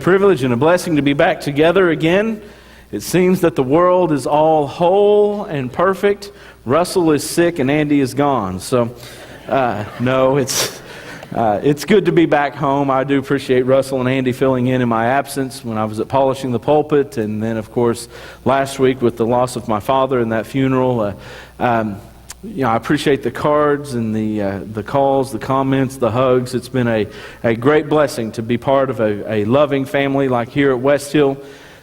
Privilege and a blessing to be back together again. It seems that the world is all whole and perfect. Russell is sick and Andy is gone. So, no, it's good to be back home. I do appreciate Russell and Andy filling in my absence when I was at Polishing the Pulpit, and then, of course, last week with the loss of my father and that funeral. I appreciate the cards and the calls, the comments, the hugs. It's been a great blessing to be part of a loving family like here at West Hill,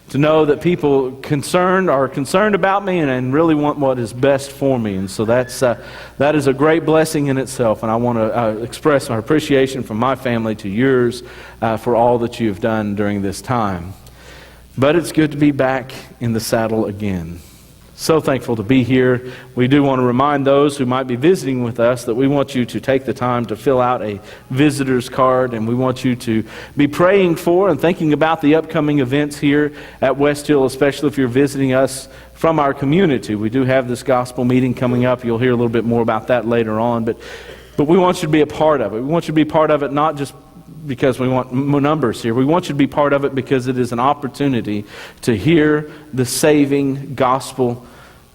to know that people are concerned about me and really want what is best for me. And so that is a great blessing in itself. And I want to express my appreciation from my family to yours for all that you've done during this time. But it's good to be back in the saddle again. So thankful to be here. We do want to remind those who might be visiting with us that we want you to take the time to fill out a visitor's card, and we want you to be praying for and thinking about the upcoming events here at West Hill, especially if you're visiting us from our community. We do have this gospel meeting coming up. You'll hear a little bit more about that later on, but we want you to be a part of it. We want you to be a part of it not just because we want numbers here. We want you to be part of it because it is an opportunity to hear the saving gospel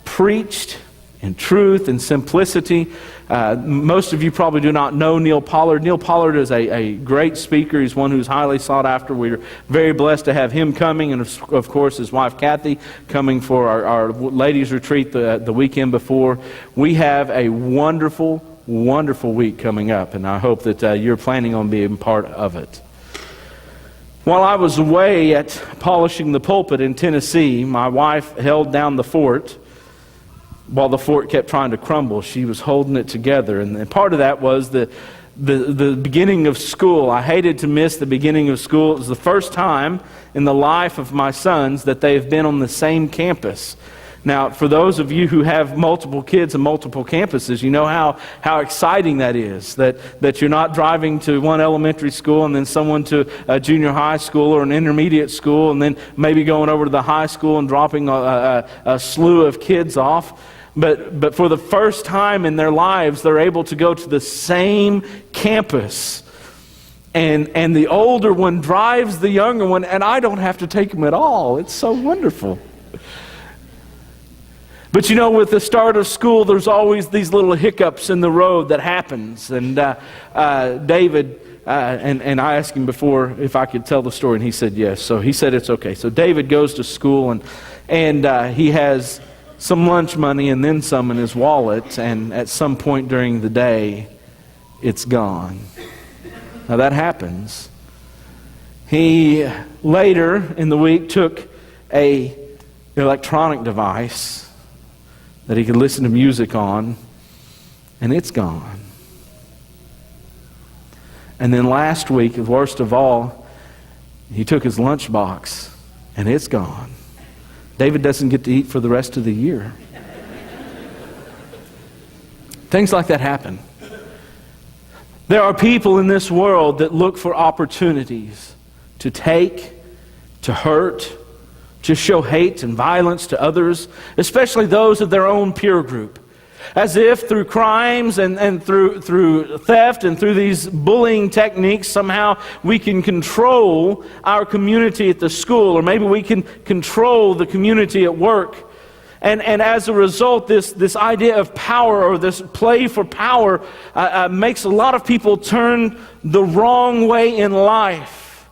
preached in truth and simplicity. Most of you probably do not know Neil Pollard. Neil Pollard is a great speaker. He's one who's highly sought after. We're very blessed to have him coming, and of course his wife Kathy coming for our ladies retreat the weekend before. We have a wonderful week coming up, and I hope that you're planning on being part of it. While I was away at Polishing the Pulpit in Tennessee, my wife held down the fort while the fort kept trying to crumble. She was holding it together, and part of that was the beginning of school. I hated to miss the beginning of school. It was the first time in the life of my sons that they have been on the same campus. Now, for those of you who have multiple kids and multiple campuses, you know how exciting that is, that you're not driving to one elementary school and then someone to a junior high school or an intermediate school and then maybe going over to the high school and dropping a slew of kids off. But for the first time in their lives, they're able to go to the same campus. And the older one drives the younger one, and I don't have to take them at all. It's so wonderful. But you know, with the start of school, there's always these little hiccups in the road that happens. And David, and I asked him before if I could tell the story, and he said yes. So he said it's okay. So David goes to school, and he has some lunch money and then some in his wallet, and at some point during the day, it's gone. Now that happens. He later in the week took an electronic device that he could listen to music on, and it's gone. And then last week, worst of all, he took his lunchbox, and it's gone. David doesn't get to eat for the rest of the year. Things like that happen. There are people in this world that look for opportunities to take, to hurt, to show hate and violence to others, especially those of their own peer group. As if through crimes and through theft and through these bullying techniques, somehow we can control our community at the school, or maybe we can control the community at work. And as a result, this idea of power, or this play for power, makes a lot of people turn the wrong way in life.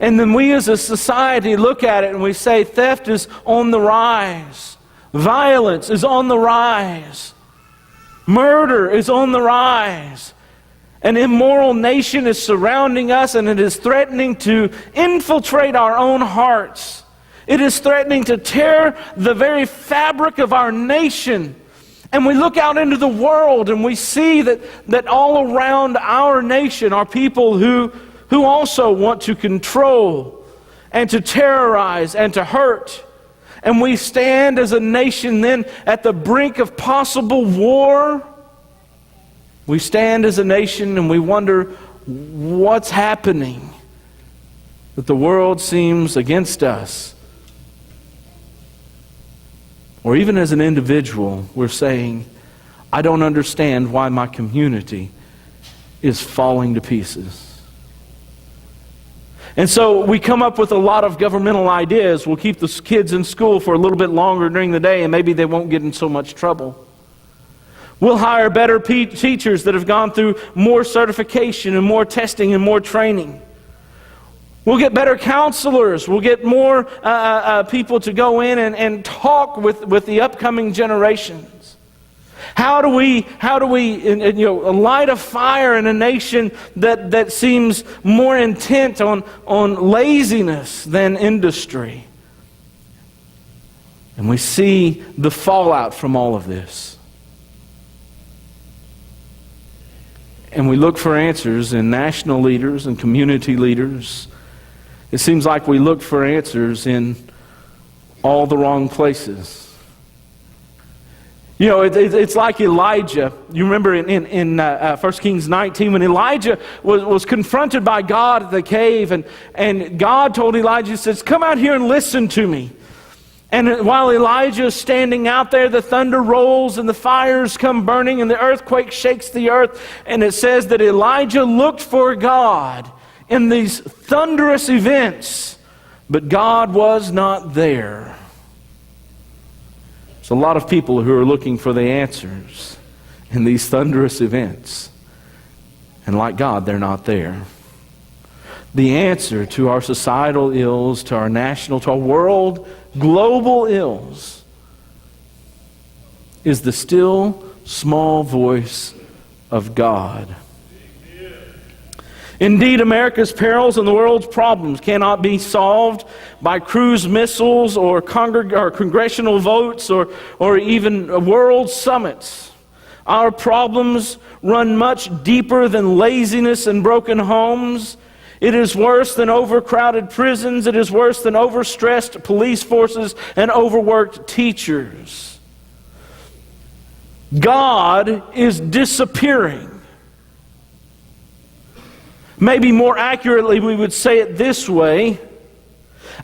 And then we as a society look at it and we say theft is on the rise. Violence is on the rise. Murder is on the rise. An immoral nation is surrounding us, and it is threatening to infiltrate our own hearts. It is threatening to tear the very fabric of our nation. And we look out into the world and we see that all around our nation are people who also want to control and to terrorize and to hurt. And we stand as a nation then at the brink of possible war. We stand as a nation and we wonder what's happening, that the world seems against us. Or even as an individual, we're saying, I don't understand why my community is falling to pieces. And so we come up with a lot of governmental ideas. We'll keep the kids in school for a little bit longer during the day, and maybe they won't get in so much trouble. We'll hire better teachers that have gone through more certification and more testing and more training. We'll get better counselors. We'll get more people to go in and talk with the upcoming generations. How do we light a fire in a nation that seems more intent on laziness than industry? And we see the fallout from all of this. And we look for answers in national leaders and community leaders. It seems like we look for answers in all the wrong places. You know, it's like Elijah. You remember in 1 Kings 19 when Elijah was confronted by God at the cave, and God told Elijah, he says, "Come out here and listen to me." And while Elijah is standing out there, the thunder rolls and the fires come burning and the earthquake shakes the earth. And it says that Elijah looked for God in these thunderous events, but God was not there. There's a lot of people who are looking for the answers in these thunderous events. And like God, they're not there. The answer to our societal ills, to our national, to our world, global ills, is the still, small voice of God. Indeed, America's perils and the world's problems cannot be solved by cruise missiles or congressional votes or even world summits. Our problems run much deeper than laziness and broken homes. It is worse than overcrowded prisons. It is worse than overstressed police forces and overworked teachers. God is disappearing. Maybe more accurately, we would say it this way: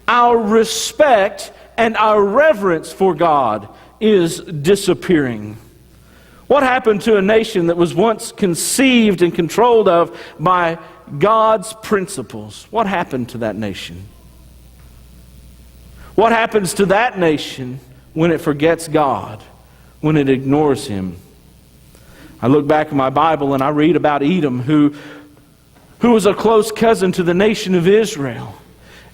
our respect and our reverence for God is disappearing. What happened to a nation that was once conceived and controlled of by God's principles? What happened to that nation? What happens to that nation when it forgets God, when it ignores Him? I look back in my Bible and I read about Edom, who was a close cousin to the nation of Israel.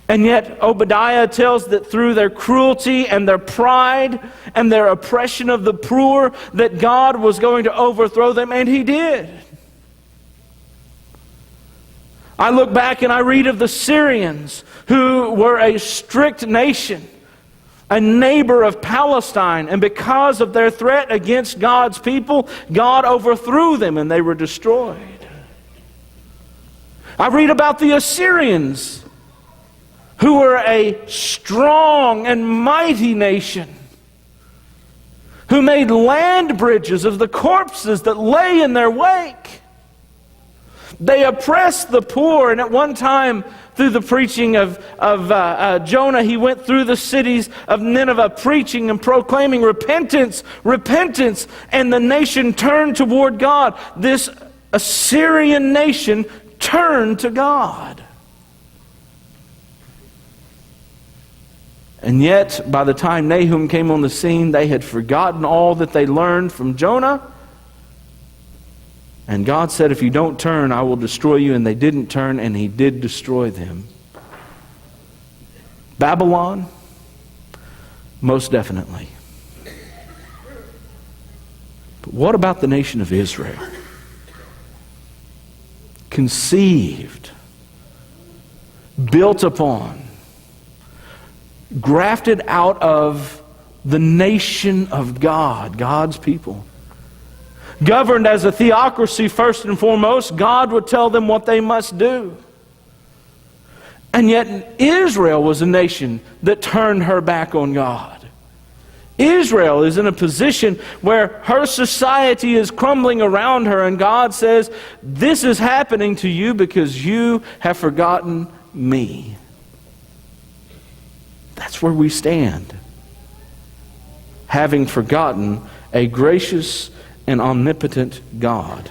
And yet Obadiah tells that through their cruelty and their pride and their oppression of the poor, that God was going to overthrow them, and He did. I look back and I read of the Syrians, who were a strict nation, a neighbor of Palestine, and because of their threat against God's people, God overthrew them and they were destroyed. I read about the Assyrians, who were a strong and mighty nation, who made land bridges of the corpses that lay in their wake. They oppressed the poor, and at one time, through the preaching of Jonah, he went through the cities of Nineveh preaching and proclaiming repentance, repentance, and the nation turned toward God. This Assyrian nation turned to God. And yet, by the time Nahum came on the scene, they had forgotten all that they learned from Jonah. And God said, if you don't turn, I will destroy you. And they didn't turn, and He did destroy them. Babylon? Most definitely. But what about the nation of Israel? Conceived, built upon, grafted out of the nation of God, God's people. Governed as a theocracy first and foremost, God would tell them what they must do. And yet Israel was a nation that turned her back on God. Israel is in a position where her society is crumbling around her, and God says, this is happening to you because you have forgotten me. That's where we stand. Having forgotten a gracious and omnipotent God.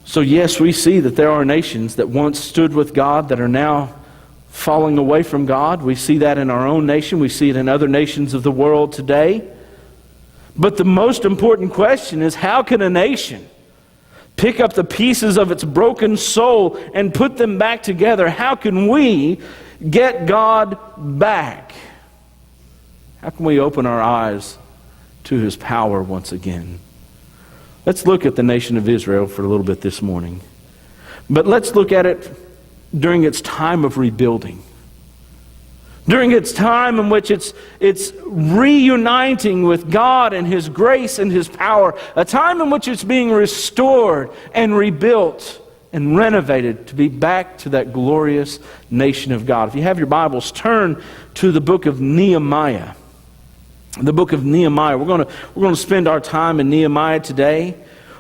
So yes, we see that there are nations that once stood with God that are now falling away from God. We see that in our own nation. We see it in other nations of the world today. But the most important question is, how can a nation pick up the pieces of its broken soul and put them back together? How can we get God back? How can we open our eyes to His power once again? Let's look at the nation of Israel for a little bit this morning. But let's look at it during its time of rebuilding. During its time in which it's reuniting with God and His grace and His power. A time in which it's being restored and rebuilt and renovated to be back to that glorious nation of God. If you have your Bibles, turn to the book of Nehemiah. The book of Nehemiah. We're going to spend our time in Nehemiah today.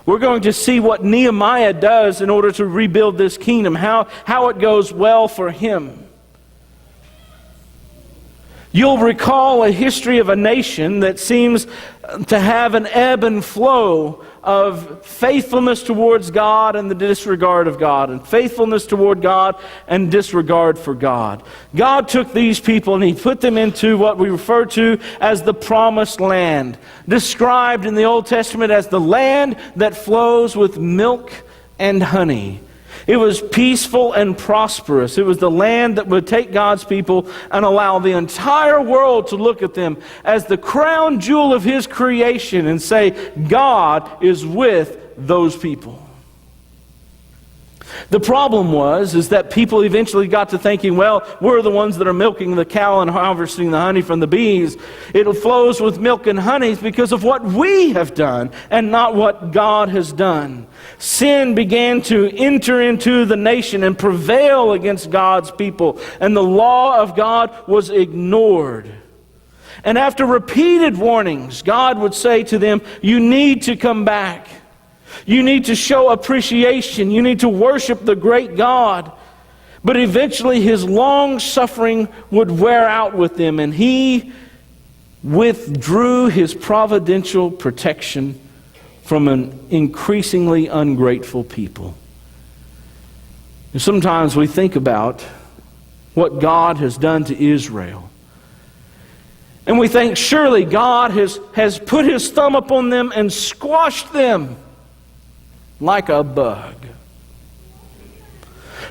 We're going to see what Nehemiah does in order to rebuild this kingdom, how it goes well for him. You'll recall a history of a nation that seems to have an ebb and flow of faithfulness towards God and the disregard of God, and faithfulness toward God and disregard for God. God took these people and He put them into what we refer to as the Promised Land, described in the Old Testament as the land that flows with milk and honey. It was peaceful and prosperous. It was the land that would take God's people and allow the entire world to look at them as the crown jewel of His creation and say, God is with those people. The problem is that people eventually got to thinking, well, we're the ones that are milking the cow and harvesting the honey from the bees. It flows with milk and honey because of what we have done and not what God has done. Sin began to enter into the nation and prevail against God's people, and the law of God was ignored. And after repeated warnings, God would say to them, you need to come back. You need to show appreciation. You need to worship the great God. But eventually His long suffering would wear out with them, and He withdrew His providential protection from an increasingly ungrateful people. And sometimes we think about what God has done to Israel. And we think, surely God has put His thumb upon them and squashed them like a bug.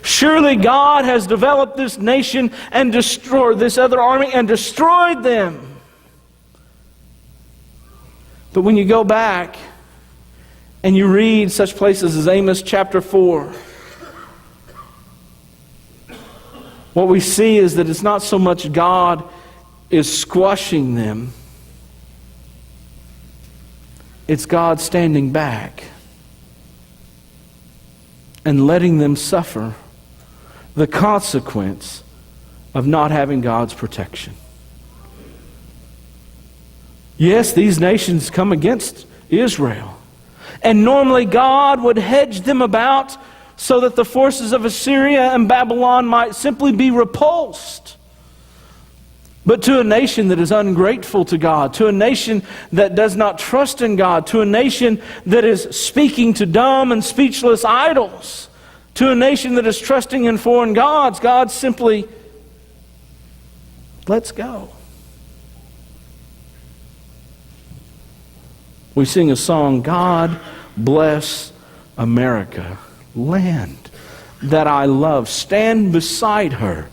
Surely God has developed this nation and destroyed this other army and destroyed them. But when you go back and you read such places as Amos chapter 4, what we see is that it's not so much God is squashing them, it's God standing back and letting them suffer the consequence of not having God's protection. Yes, these nations come against Israel. And normally God would hedge them about so that the forces of Assyria and Babylon might simply be repulsed. But to a nation that is ungrateful to God, to a nation that does not trust in God, to a nation that is speaking to dumb and speechless idols, to a nation that is trusting in foreign gods, God simply lets go. We sing a song, God bless America, land that I love. Stand beside her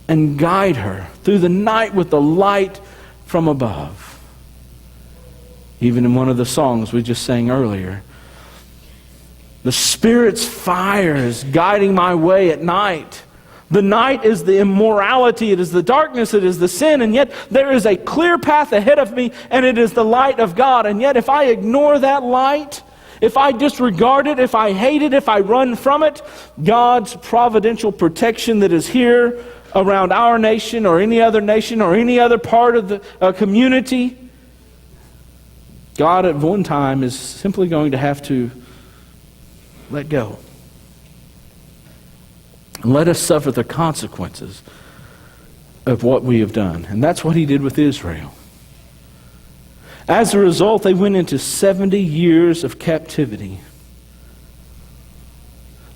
and guide her through the night with the light from above. Even in one of the songs we just sang earlier, the Spirit's fire is guiding my way at night. The night is the immorality, it is the darkness, it is the sin, and yet there is a clear path ahead of me, and it is the light of God. And yet if I ignore that light, if I disregard it, if I hate it, if I run from it, God's providential protection that is here around our nation or any other nation or any other part of the community, God at one time is simply going to have to let go. And let us suffer the consequences of what we have done. And that's what He did with Israel. As a result, they went into 70 years of captivity.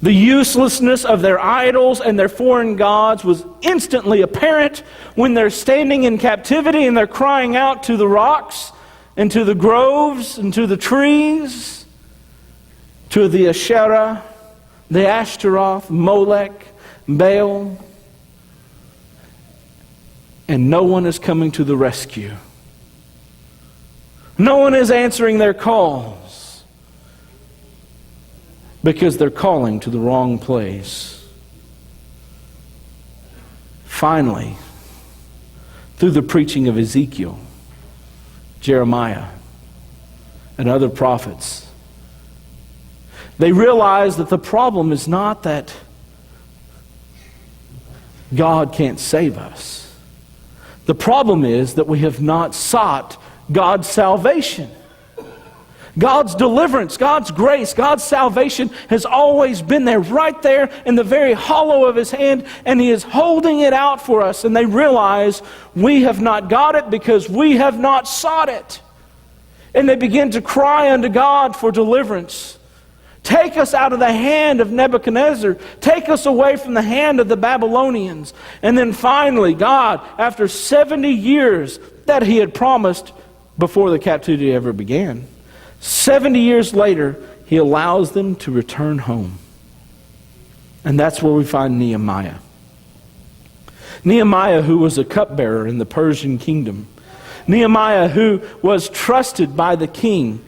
The uselessness of their idols and their foreign gods was instantly apparent when they're standing in captivity and they're crying out to the rocks and to the groves and to the trees, to the Asherah, the Ashtaroth, Molech, Baal. And no one is coming to the rescue. No one is answering their calls because they're calling to the wrong place. Finally, through the preaching of Ezekiel, Jeremiah, and other prophets, they realize that the problem is not that God can't save us. The problem is that we have not sought God's salvation. God's deliverance, God's grace, God's salvation has always been there, right there in the very hollow of His hand, and He is holding it out for us. And they realize we have not got it because we have not sought it. And they begin to cry unto God for deliverance. Take us out of the hand of Nebuchadnezzar. Take us away from the hand of the Babylonians. And then finally, God, after 70 years that He had promised before the captivity ever began, 70 years later, He allows them to return home. And that's where we find Nehemiah. Nehemiah, who was a cupbearer in the Persian kingdom. Nehemiah, who was trusted by the king.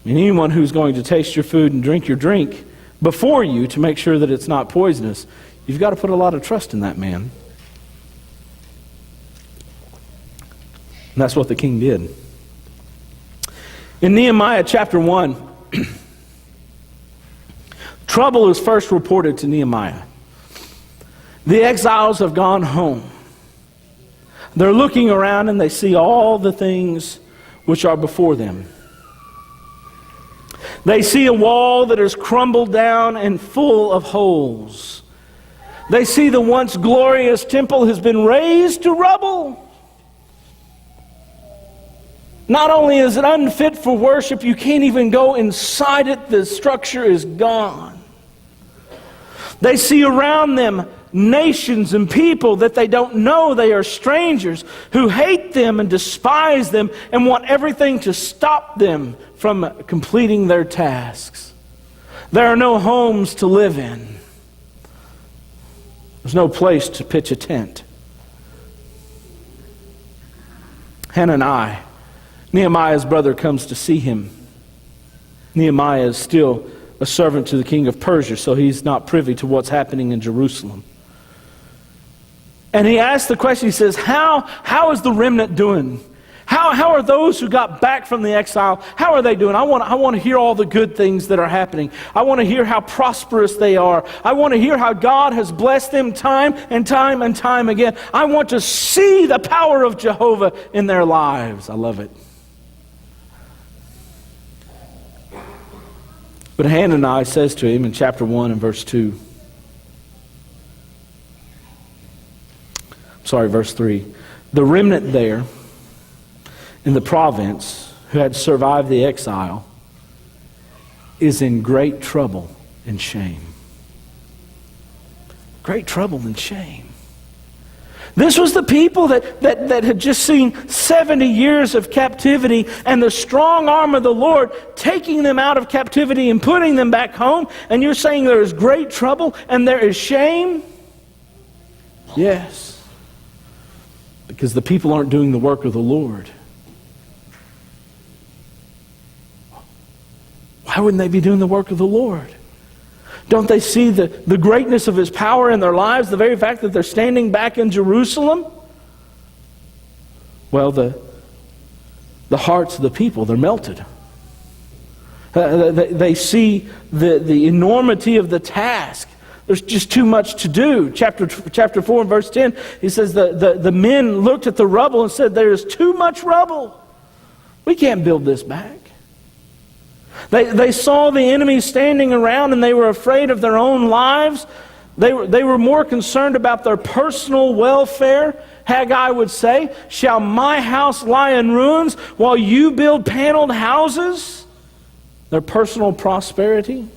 And anyone who's going to taste your food and drink your drink before you to make sure that it's not poisonous, you've got to put a lot of trust in that man. And that's what the king did. In Nehemiah chapter 1, trouble is first reported to Nehemiah. The exiles have gone home. They're looking around and they see all the things which are before them. They see a wall that is crumbled down and full of holes. They see the once glorious temple has been razed to rubble. Not only is it unfit for worship, you can't even go inside it. The structure is gone. They see around them nations and people that they don't know. They are strangers who hate them and despise them and want everything to stop them from completing their tasks. There are no homes to live in. There's no place to pitch a tent. Hananiah, Nehemiah's brother, comes to see him. Nehemiah is still a servant to the king of Persia, so he's not privy to what's happening in Jerusalem. And he asks the question, he says, how is the remnant doing? How are those who got back from the exile, how are they doing? I want to hear all the good things that are happening. I want to hear how prosperous they are. I want to hear how God has blessed them time and time and time again. I want to see the power of Jehovah in their lives. I love it. But Hananiah says to him in chapter 1 and verse 3, the remnant there in the province who had survived the exile is in great trouble and shame. Great trouble and shame. This was the people that had just seen 70 years of captivity and the strong arm of the Lord taking them out of captivity and putting them back home. And you're saying there is great trouble and there is shame? Yes. Because the people aren't doing the work of the Lord. Why wouldn't they be doing the work of the Lord? Don't they see the greatness of His power in their lives? The very fact that they're standing back in Jerusalem? Well, the hearts of the people, they're melted. They see the enormity of the task. There's just too much to do. Chapter 4 and verse 10, he says the men looked at the rubble and said, there is too much rubble. We can't build this back. They saw the enemy standing around and they were afraid of their own lives. They were more concerned about their personal welfare. Haggai would say, shall my house lie in ruins while you build paneled houses? Their personal prosperity.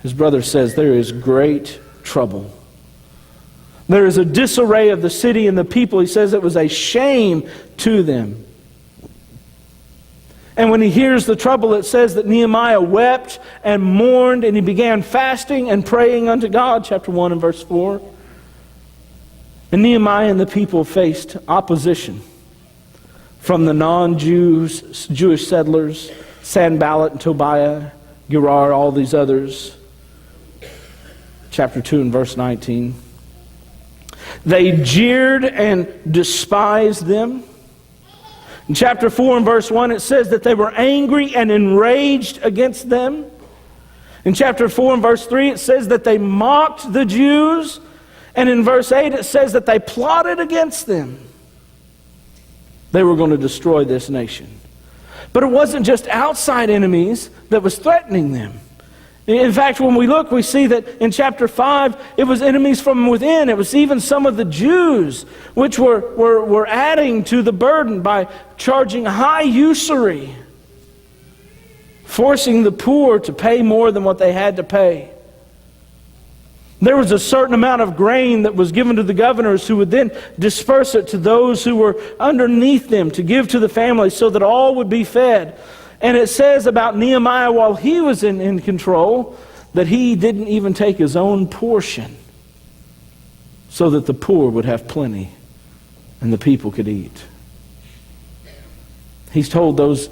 his brother says, there is great trouble. There is a disarray of the city and the people. He says it was a shame to them. And when he hears the trouble, it says that Nehemiah wept and mourned, and he began fasting and praying unto God, chapter 1 and verse 4. And Nehemiah and the people faced opposition from the non-Jewish settlers, Sanballat and Tobiah, Gerar, all these others. Chapter 2 and verse 19. They jeered and despised them. In chapter 4 and verse 1, it says that they were angry and enraged against them. In chapter 4 and verse 3, it says that they mocked the Jews. And in verse 8, it says that they plotted against them. They were going to destroy this nation. But it wasn't just outside enemies that was threatening them. In fact, when we look, we see that in chapter 5, it was enemies from within. It was even some of the Jews which were adding to the burden by charging high usury, forcing the poor to pay more than what they had to pay. There was a certain amount of grain that was given to the governors, who would then disperse it to those who were underneath them to give to the families so that all would be fed. And it says about Nehemiah, while he was in control, that he didn't even take his own portion so that the poor would have plenty and the people could eat. He's told those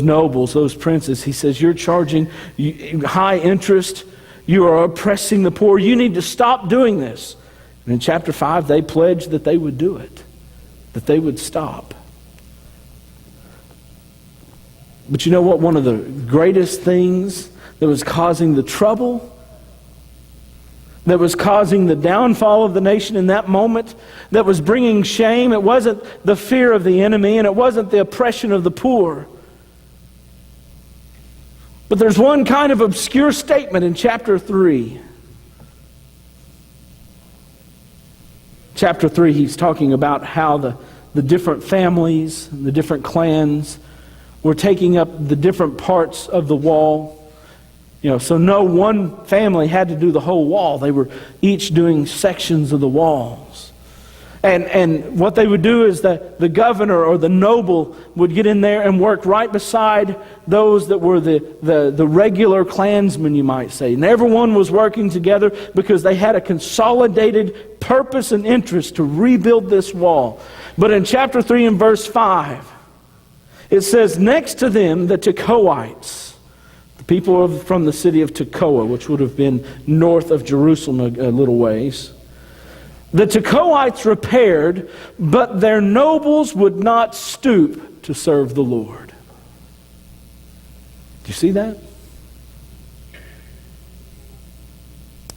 nobles, those princes, he says, you're charging high interest, you are oppressing the poor, you need to stop doing this. And in chapter 5, they pledged that they would do it, that they would stop. But you know what? One of the greatest things that was causing the trouble, that was causing the downfall of the nation in that moment, that was bringing shame, it wasn't the fear of the enemy and it wasn't the oppression of the poor. But there's one kind of obscure statement in chapter 3. Chapter 3, he's talking about how the different families, the different clans were taking up the different parts of the wall. So no one family had to do the whole wall. They were each doing sections of the walls. And what they would do is that the governor or the noble would get in there and work right beside those that were the regular clansmen, you might say. And everyone was working together because they had a consolidated purpose and interest to rebuild this wall. But in chapter 3 and verse 5, it says, next to them, the Tekoites, the people from the city of Tekoa, which would have been north of Jerusalem a little ways. The Tekoites repaired, but their nobles would not stoop to serve the Lord. Do you see that?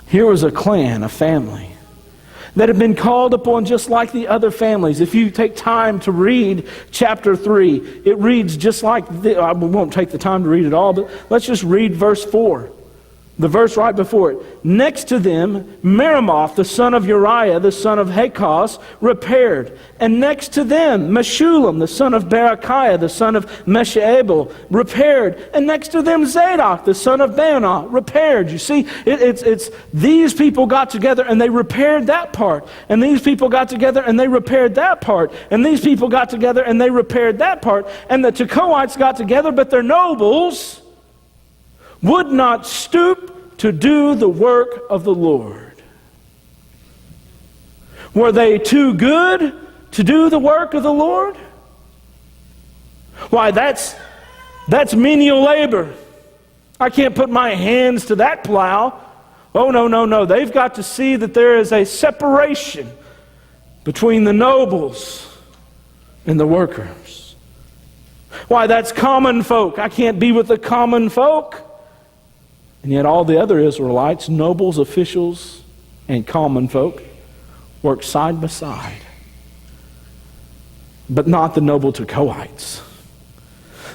Here was a clan, a family, that had been called upon just like the other families. If you take time to read chapter 3, it reads just like I won't take the time to read it all, but let's just read verse 4. The verse right before it. Next to them, Meremoth, the son of Uriah, the son of Hakos, repaired. And next to them, Meshullam, the son of Berechiah, the son of Meshaabel, repaired. And next to them, Zadok, the son of Baanah, repaired. You see, it's these people got together and they repaired that part. And these people got together and they repaired that part. And these people got together and they repaired that part. And the Tekoites got together, but their nobles would not stoop to do the work of the Lord. Were they too good to do the work of the Lord? Why, that's menial labor. I can't put my hands to that plow. Oh, no. They've got to see that there is a separation between the nobles and the workers. Why, that's common folk. I can't be with the common folk. And yet all the other Israelites, nobles, officials, and common folk, worked side by side. But not the noble Tekoites.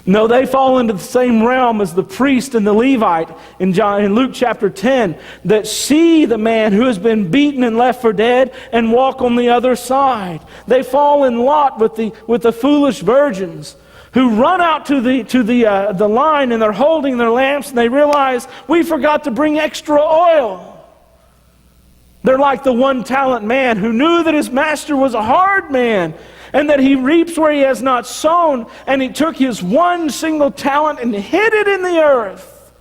No, they fall into the same realm as the priest and the Levite in Luke chapter 10, that see the man who has been beaten and left for dead and walk on the other side. They fall in lot with the foolish virgins who run out to the line, and they're holding their lamps, and they realize, we forgot to bring extra oil. They're like the one-talent man who knew that his master was a hard man, and that he reaps where he has not sown, and he took his one single talent and hid it in the earth.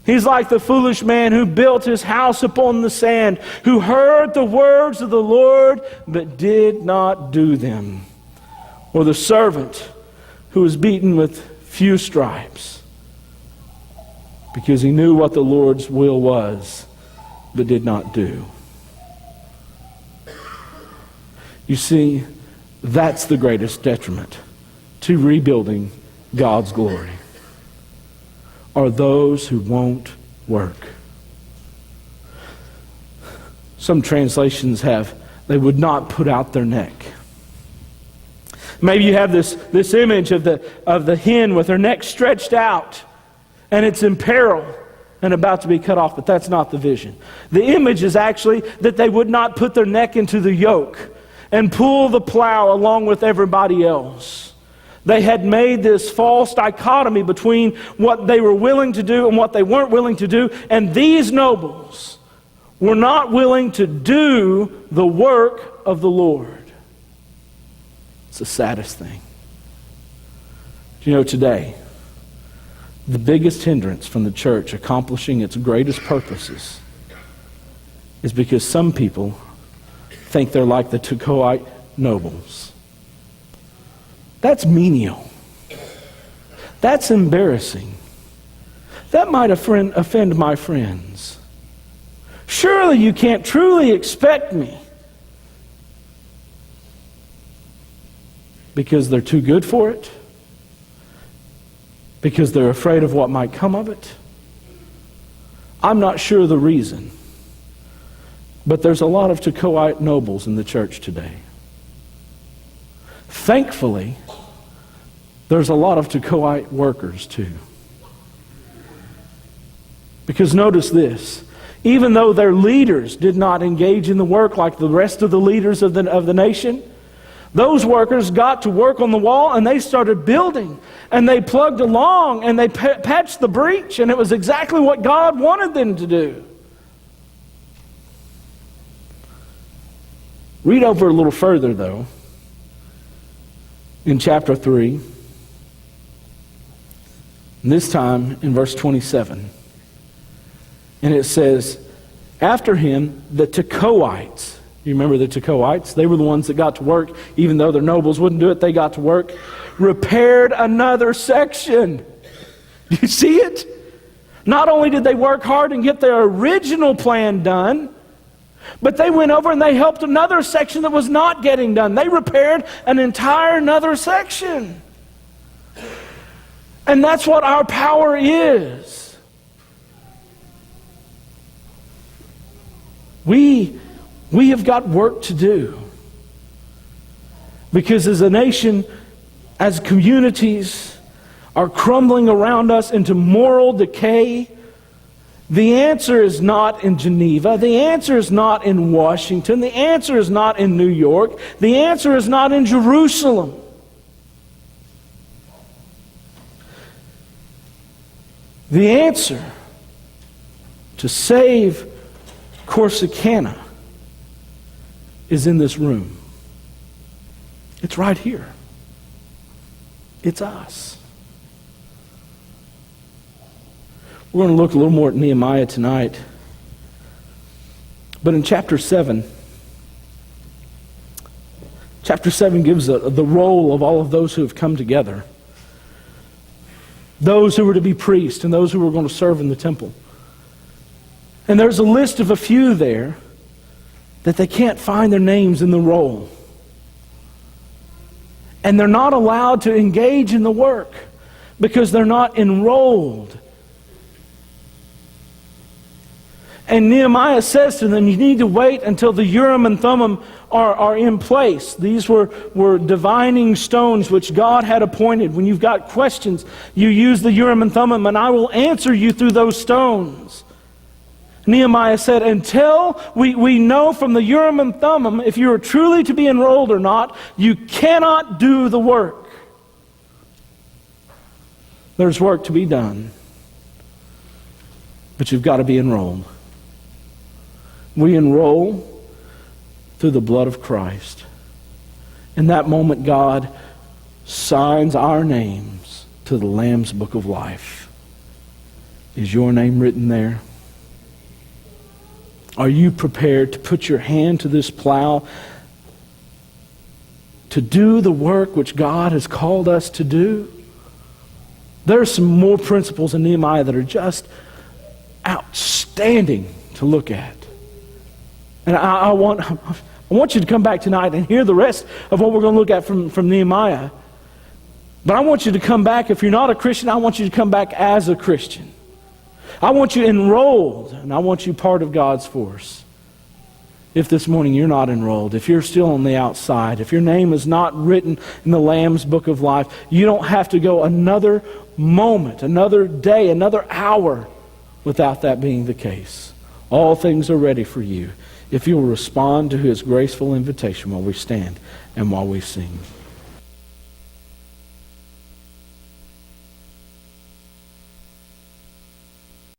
He's like the foolish man who built his house upon the sand, who heard the words of the Lord, but did not do them. Or the servant who was beaten with few stripes, because he knew what the Lord's will was, but did not do. You see, that's the greatest detriment to rebuilding God's glory, are those who won't work. Some translations have, they would not put out their neck. Maybe you have this image of the hen with her neck stretched out, and it's in peril and about to be cut off, but that's not the vision. The image is actually that they would not put their neck into the yoke and pull the plow along with everybody else. They had made this false dichotomy between what they were willing to do and what they weren't willing to do, and these nobles were not willing to do the work of the Lord. It's the saddest thing. You know, today, the biggest hindrance from the church accomplishing its greatest purposes is because some people think they're like the Tekoite nobles. That's menial. That's embarrassing. That might offend my friends. Surely you can't truly expect me. Because they're too good for it? Because they're afraid of what might come of it? I'm not sure the reason. But there's a lot of Tekoite nobles in the church today. Thankfully, there's a lot of Tekoite workers too. Because notice this, even though their leaders did not engage in the work like the rest of the leaders of the nation, those workers got to work on the wall and they started building, and they plugged along and they patched the breach, and it was exactly what God wanted them to do. Read over a little further though, in chapter 3, and this time in verse 27. And it says, after him, the Tekoites. You remember the Tekoites? They were the ones that got to work. Even though their nobles wouldn't do it, they got to work. Repaired another section. Do you see it? Not only did they work hard and get their original plan done, but they went over and they helped another section that was not getting done. They repaired an entire another section. And that's what our power is. We have got work to do. Because as a nation, as communities are crumbling around us into moral decay, the answer is not in Geneva. The answer is not in Washington. The answer is not in New York. The answer is not in Jerusalem. The answer to save Corsicana is in this room. It's right here. It's us. We're going to look a little more at Nehemiah tonight. But in chapter 7 gives the role of all of those who have come together. Those who were to be priests and those who were going to serve in the temple. And there's a list of a few there that they can't find their names in the roll. And they're not allowed to engage in the work because they're not enrolled. And Nehemiah says to them, you need to wait until the Urim and Thummim are in place. These were divining stones which God had appointed. When you've got questions, you use the Urim and Thummim, and I will answer you through those stones. Nehemiah said, until we know from the Urim and Thummim if you are truly to be enrolled or not, you cannot do the work. There's work to be done. But you've got to be enrolled. We enroll through the blood of Christ. In that moment, God signs our names to the Lamb's Book of Life. Is your name written there? Are you prepared to put your hand to this plow to do the work which God has called us to do? There are some more principles in Nehemiah that are just outstanding to look at. And I want you to come back tonight and hear the rest of what we're going to look at from Nehemiah. But I want you to come back, if you're not a Christian, I want you to come back as a Christian. I want you enrolled, and I want you part of God's force. If this morning you're not enrolled, if you're still on the outside, if your name is not written in the Lamb's Book of Life, you don't have to go another moment, another day, another hour without that being the case. All things are ready for you if you will respond to His graceful invitation while we stand and while we sing.